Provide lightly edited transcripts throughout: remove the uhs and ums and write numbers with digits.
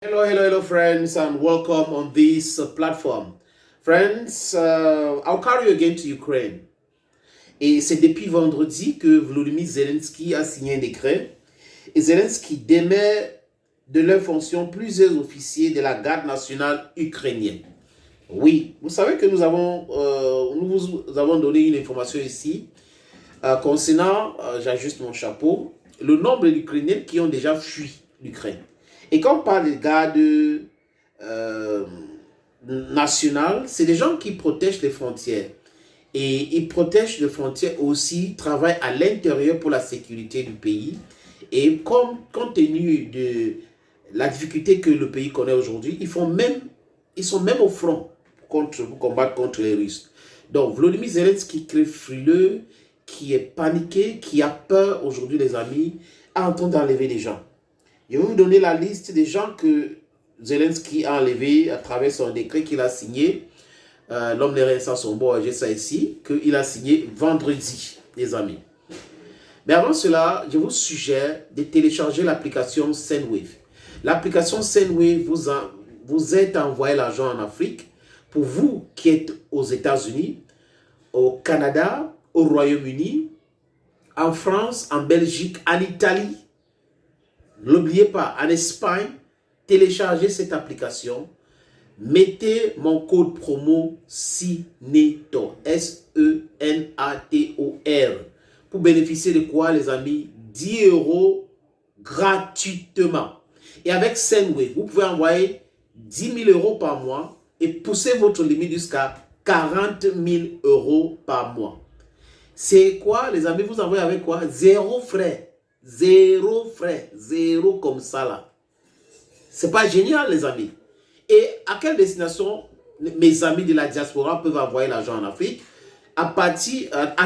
Hello, friends, and welcome on this platform. Friends, I'll carry you again to Ukraine. Et c'est depuis vendredi que Volodymyr Zelensky a signé un décret. Et Zelensky démet de leur fonction plusieurs officiers de la garde nationale ukrainienne. Oui, vous savez que nous vous avons donné une information ici concernant, j'ajuste mon chapeau, le nombre d'Ukrainiens qui ont déjà fui l'Ukraine. Et quand on parle des gardes nationales, c'est des gens qui protègent les frontières. Et ils protègent les frontières aussi, travaillent à l'intérieur pour la sécurité du pays. Et compte tenu de la difficulté que le pays connaît aujourd'hui, ils sont même au front pour combattre contre les Russes. Donc, Volodymyr Zelensky qui est frileux, qui est paniqué, qui a peur aujourd'hui, les amis, est en train d'enlever des gens. Je vais vous donner la liste des gens que Zelensky a enlevés à travers son décret qu'il a signé. L'homme n'est rien sans son bon, j'ai ça ici, qu'il a signé vendredi, les amis. Mais avant cela, je vous suggère de télécharger l'application Sendwave. L'application Sendwave vous aide à envoyer l'argent en Afrique. Pour vous qui êtes aux États-Unis, au Canada, au Royaume-Uni, en France, en Belgique, en Italie. N'oubliez pas, en Espagne, téléchargez cette application. Mettez mon code promo SENATOR, S-E-N-A-T-O-R. Pour bénéficier de quoi, les amis? 10 € gratuitement. Et avec Sendwave, vous pouvez envoyer 10 000 € par mois et pousser votre limite jusqu'à 40 000 € par mois. C'est quoi, les amis? Vous envoyez avec quoi? Zéro frais. Zéro frais. Zéro comme ça là. C'est pas génial, les amis? Et à quelle destination mes amis de la diaspora peuvent envoyer l'argent en Afrique? À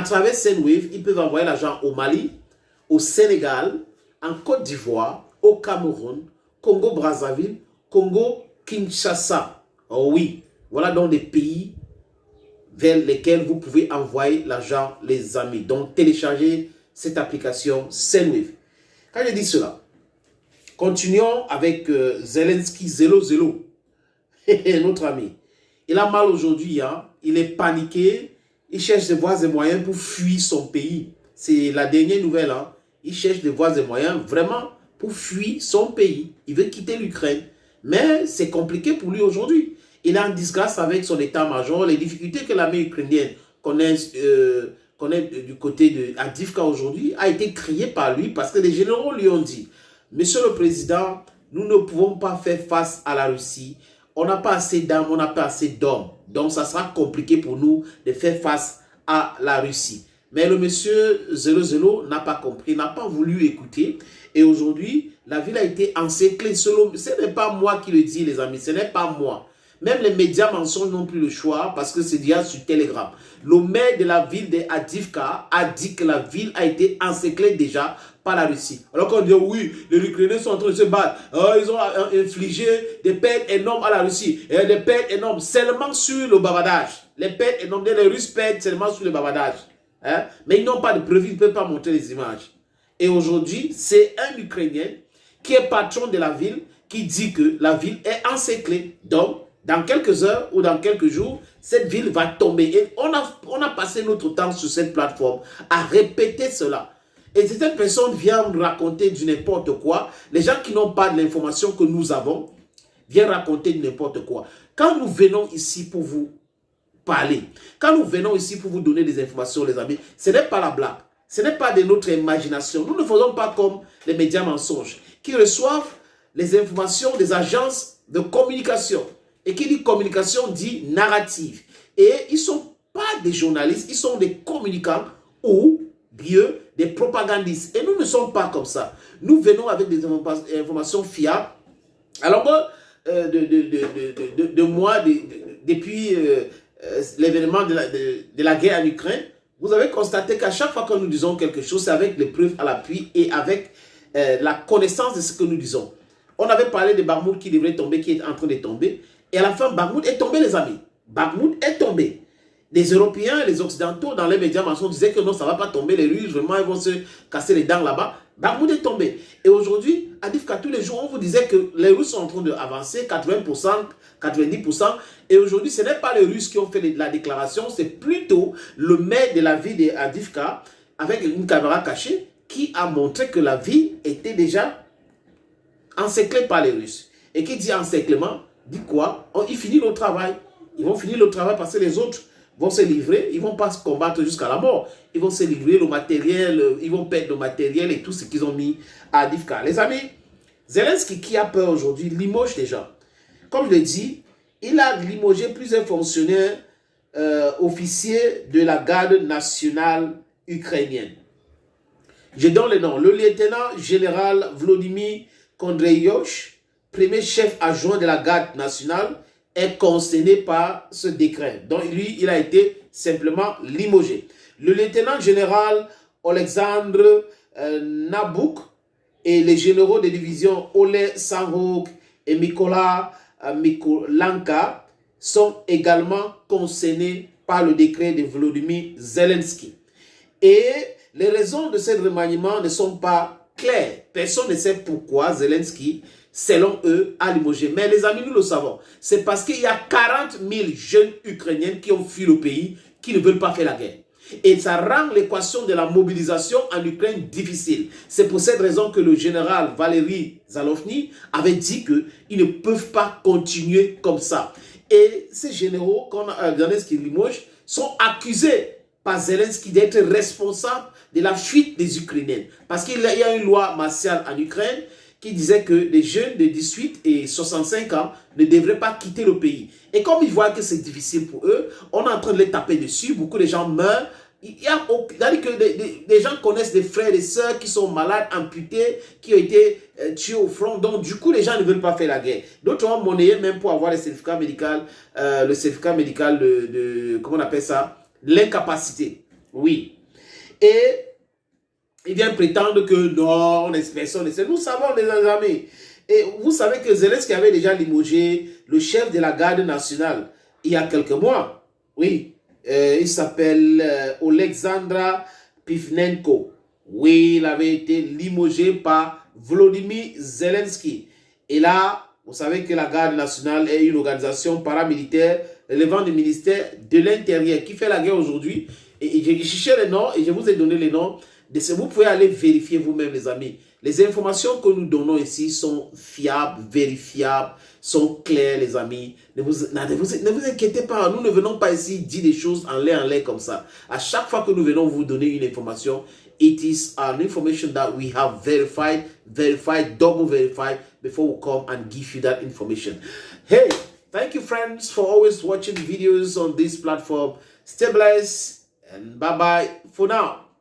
travers Sendwave, ils peuvent envoyer l'argent au Mali, au Sénégal, en Côte d'Ivoire, au Cameroun, Congo-Brazzaville, Congo-Kinshasa. Oh oui, voilà donc des pays vers lesquels vous pouvez envoyer l'argent, les amis. Donc, téléchargez cette application Sendwave. Quand je dis cela, continuons avec Zelensky Zelo, notre ami. Il a mal aujourd'hui, hein? Il est paniqué, il cherche des voies et moyens pour fuir son pays. C'est la dernière nouvelle, hein? Il cherche des voies et moyens vraiment pour fuir son pays. Il veut quitter l'Ukraine, mais c'est compliqué pour lui aujourd'hui. Il est en disgrâce avec son état-major. Les difficultés que l'armée ukrainienne connaît du côté de Avdiivka aujourd'hui a été créée par lui parce que les généraux lui ont dit: Monsieur le Président, nous ne pouvons pas faire face à la Russie. On n'a pas assez d'armes, on n'a pas assez d'hommes. Donc, ça sera compliqué pour nous de faire face à la Russie. Mais le monsieur Zelo n'a pas compris, n'a pas voulu écouter. Et aujourd'hui, la ville a été encerclée. Ce n'est pas moi qui le dis, les amis, ce n'est pas moi. Même les médias mensonges n'ont plus le choix parce que c'est déjà sur Telegram. Le maire de la ville d'Avdiivka a dit que la ville a été encerclée déjà par la Russie. Alors qu'on dit oui, les Ukrainiens sont en train de se battre. Ils ont infligé des pertes énormes à la Russie. Et des pertes énormes seulement sur le bavardage. Les pertes énormes, les Russes perdent seulement sur le bavardage. Hein? Mais ils n'ont pas de preuves, ils ne peuvent pas montrer les images. Et aujourd'hui, c'est un Ukrainien qui est patron de la ville qui dit que la ville est encerclée. Donc, dans quelques heures ou dans quelques jours, cette ville va tomber. Et on a passé notre temps sur cette plateforme à répéter cela. Et cette personne vient raconter du n'importe quoi. Les gens qui n'ont pas de l'information que nous avons viennent raconter du n'importe quoi. Quand nous venons ici pour vous parler, quand nous venons ici pour vous donner des informations, les amis, ce n'est pas la blague. Ce n'est pas de notre imagination. Nous ne faisons pas comme les médias mensonges qui reçoivent les informations des agences de communication. Et qui dit communication dit narrative. Et ils ne sont pas des journalistes, ils sont des communicants ou bien des propagandistes. Et nous ne sommes pas comme ça. Nous venons avec des informations fiables. Alors moi, depuis l'événement de la guerre en Ukraine, vous avez constaté qu'à chaque fois que nous disons quelque chose, c'est avec les preuves à l'appui et avec la connaissance de ce que nous disons. On avait parlé de Bakhmout qui devrait tomber, qui est en train de tomber. Et à la fin, Bakhmout est tombé, les amis. Bakhmout est tombé. Les Européens, les Occidentaux, dans les médias mensonges, disaient que non, ça ne va pas tomber. Les Russes, vraiment, ils vont se casser les dents là-bas. Bakhmout est tombé. Et aujourd'hui, Adifka, tous les jours, on vous disait que les Russes sont en train d'avancer, 80%, 90%. Et aujourd'hui, ce n'est pas les Russes qui ont fait la déclaration, c'est plutôt le maire de la ville d'Adifka, avec une caméra cachée, qui a montré que la ville était déjà encerclée par les Russes. Et qui dit encerclement, dit quoi? Ils finissent le travail. Ils vont finir le travail parce que les autres vont se livrer, ils ne vont pas se combattre jusqu'à la mort. Ils vont se livrer le matériel, ils vont perdre le matériel et tout ce qu'ils ont mis à Adifka. Les amis, Zelensky qui a peur aujourd'hui, limoge des gens. Comme je l'ai dit, il a limogé plusieurs fonctionnaires officiers de la garde nationale ukrainienne. Je donne les noms. Le lieutenant général Volodymyr Kondryashov, premier chef adjoint de la garde nationale, est concerné par ce décret. Donc lui, il a été simplement limogé. Le lieutenant général Alexandre Nabouk et les généraux de division Ole Sanhouk et Mykola Mykolanka sont également concernés par le décret de Volodymyr Zelensky. Et les raisons de ce remaniement ne sont pas claires. Personne ne sait pourquoi Zelensky, selon eux, a limogé. Mais les amis, nous le savons. C'est parce qu'il y a 40 000 jeunes Ukrainiens qui ont fui le pays, qui ne veulent pas faire la guerre. Et ça rend l'équation de la mobilisation en Ukraine difficile. C'est pour cette raison que le général Valery Zalofny avait dit qu'ils ne peuvent pas continuer comme ça. Et ces généraux, qu'on a Zelensky limoge, sont accusés par Zelensky d'être responsables de la fuite des Ukrainiens. Parce qu'il y a une loi martiale en Ukraine qui disait que les jeunes de 18 et 65 ans ne devraient pas quitter le pays. Et comme ils voient que c'est difficile pour eux, on est en train de les taper dessus, beaucoup de gens meurent. C'est-à-dire que des gens connaissent des frères et des sœurs qui sont malades, amputés, qui ont été tués au front. Donc, du coup, les gens ne veulent pas faire la guerre. D'autres ont monnayé même pour avoir le certificat médical de comment on appelle ça? L'incapacité. Oui. Et ils viennent prétendre que non, on est personne. Nous savons, les amis. Et vous savez que Zelensky avait déjà limogé le chef de la garde nationale il y a quelques mois. Oui. Il s'appelle Alexandra Pivnenko. Oui, il avait été limogé par Volodymyr Zelensky. Et là, vous savez que la garde nationale est une organisation paramilitaire relevant du ministère de l'Intérieur qui fait la guerre aujourd'hui. Et j'ai cherché les noms et je vous ai donné les noms. Vous pouvez aller vérifier vous-même, les amis. Les informations que nous donnons ici sont fiables, vérifiables, sont claires, les amis. Ne vous inquiétez pas, nous ne venons pas ici dire des choses en l'air comme ça. À chaque fois que nous venons vous donner une information, it is an information that we have verified, double verified before we come and give you that information. Hey, thank you friends for always watching videos on this platform. Stay blessed and bye-bye for now.